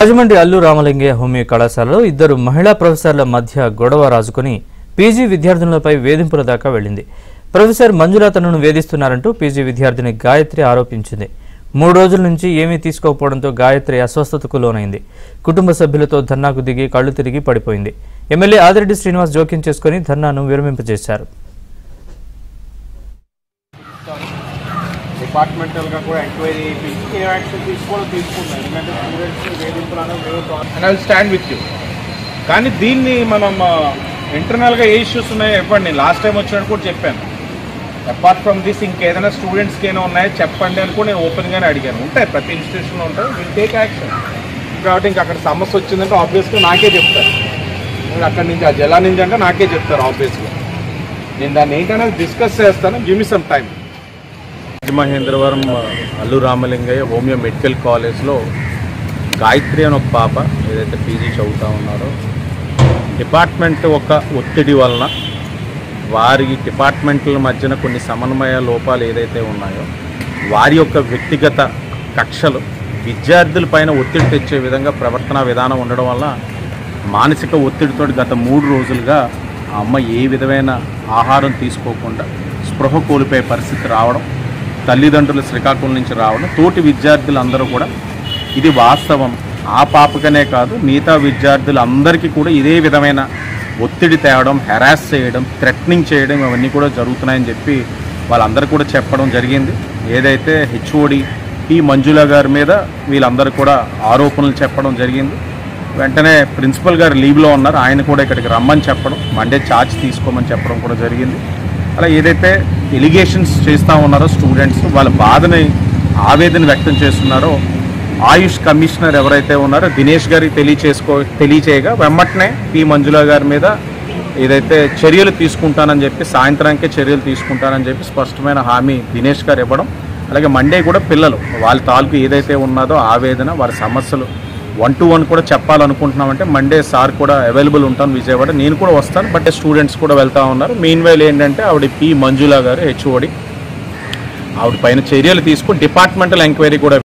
Rajahmundry Allu Ramalingaiah homeo కళాశాలలో ఇద్దరు మహిళా ప్రొఫెసర్ల మధ్య గొడవ రాజుకుని పీజీ విద్యార్థులపై వేధింపుల దాకా వెళ్లింది. ప్రొఫెసర్ మంజుల తనను వేధిస్తున్నారంటూ పీజీ విద్యార్థిని గాయత్రి ఆరోపించింది. 3 రోజుల నుంచి ఏమీ తీసుకోకపోవడంతో గాయత్రి అస్వస్థతకు లోనైంది. కుటుంబ సభ్యులతో ధర్నాకు దిగి కళ్లు తిరిగి పడిపోయింది. ఎమ్మెల్యే ఆదిరెడ్డి శ్రీనివాస్ జోక్యం చేసుకుని ధర్నాను విరమింపజేశారు. డిపార్ట్మెంటల్ గా కూడా ఎంక్వైరీ చేయించి ఏ యాక్షన్ తీసుకున్నాం. ఎందుకంటే స్టూడెంట్స్ వేధింపులు I will stand with you. కానీ దీన్ని మనం ఇంటర్నల్గా ఏ ఇష్యూస్ ఉన్నాయో చెప్పండి. నేను లాస్ట్ టైం వచ్చినట్టు కూడా చెప్పాను. అపార్ట్ ఫ్రమ్ దిస్ ఇంకేదైనా స్టూడెంట్స్కి ఏమైనా ఉన్నాయో చెప్పండి అని కూడా నేను ఓపెన్గానే అడిగాను. ఉంటాయి, ప్రతి ఇన్స్టిట్యూషన్లో ఉంటాయి. Will take action. కాబట్టి ఇంకా అక్కడ సమస్య వచ్చిందంటే ఆబ్వియస్గా నాకే చెప్తారు. అక్కడి నుంచి ఆ జలా నుంచి అంటే నాకే చెప్తారు ఆబ్వియస్గా. నేను దాన్ని ఏంటనేది డిస్కస్ చేస్తాను. Give me some time. Mahendravaram Allu Ramalingaiah homeo medical కాలేజ్లో గాయత్రి అని ఒక పాప ఏదైతే పీజీ చదువుతూ ఉన్నారో, డిపార్ట్మెంట్ ఒక ఒత్తిడి వలన వారి డిపార్ట్మెంట్ల మధ్యన కొన్ని సమన్వయ లోపాలు ఏదైతే ఉన్నాయో వారి యొక్క వ్యక్తిగత కక్షలు విద్యార్థులపైన ఒత్తిడి తెచ్చే విధంగా ప్రవర్తన విధానం ఉండడం వల్ల మానసిక ఒత్తిడితో గత 3 రోజులుగా ఆ అమ్మ ఏ విధమైన ఆహారం తీసుకోకుండా స్పృహ కోల్పోయే పరిస్థితి రావడం, తల్లిదండ్రులు శ్రీకాకుళం నుంచి రావడం, తోటి విద్యార్థులందరూ కూడా ఇది వాస్తవం, ఆ పాపకనే కాదు మిగతా విద్యార్థులందరికీ కూడా ఇదే విధమైన ఒత్తిడి తేవడం, హెరాస్ చేయడం, థ్రెటనింగ్ చేయడం ఇవన్నీ కూడా జరుగుతున్నాయని చెప్పి వాళ్ళందరూ కూడా చెప్పడం జరిగింది. ఏదైతే హెచ్ఓడి పి మంజుల గారి మీద వీళ్ళందరూ కూడా ఆరోపణలు చెప్పడం జరిగింది. వెంటనే ప్రిన్సిపల్ గారు లీవ్లో ఉన్నారు, ఆయన కూడా ఇక్కడికి రమ్మని చెప్పడం, మండే ఛార్జ్ తీసుకోమని చెప్పడం కూడా జరిగింది. అలా ఏదైతే ఎలిగేషన్స్ చేస్తూ ఉన్నారో స్టూడెంట్స్ వాళ్ళ బాధని ఆవేదన వ్యక్తం చేస్తున్నారో ఆయుష్ కమిషనర్ ఎవరైతే ఉన్నారో దినేష్ గారికి తెలియచేయగా వెమ్మటనే పి మంజుల గారి మీద ఏదైతే చర్యలు తీసుకుంటానని చెప్పి సాయంత్రానికే చర్యలు తీసుకుంటానని చెప్పి స్పష్టమైన హామీ దినేష్ గారు ఇవ్వడం, అలాగే మండే కూడా పిల్లలు వాళ్ళ తాలూకు ఏదైతే ఉన్నదో ఆవేదన వారి సమస్యలు 1-to-1 కూడా చెప్పాలనుకుంటున్నామంటే మండే సార్ కూడా అవైలబుల్ ఉంటాను విజయవాడ, నేను కూడా వస్తాను. బట్ స్టూడెంట్స్ కూడా వెళ్తూ ఉన్నారు. మెయిన్ వైల్ ఏంటంటే ఆవిడ పి మంజుల గారు హెచ్ఓడి ఆవిడ పైన చర్యలు తీసుకుని డిపార్ట్మెంటల్ ఎంక్వైరీ కూడా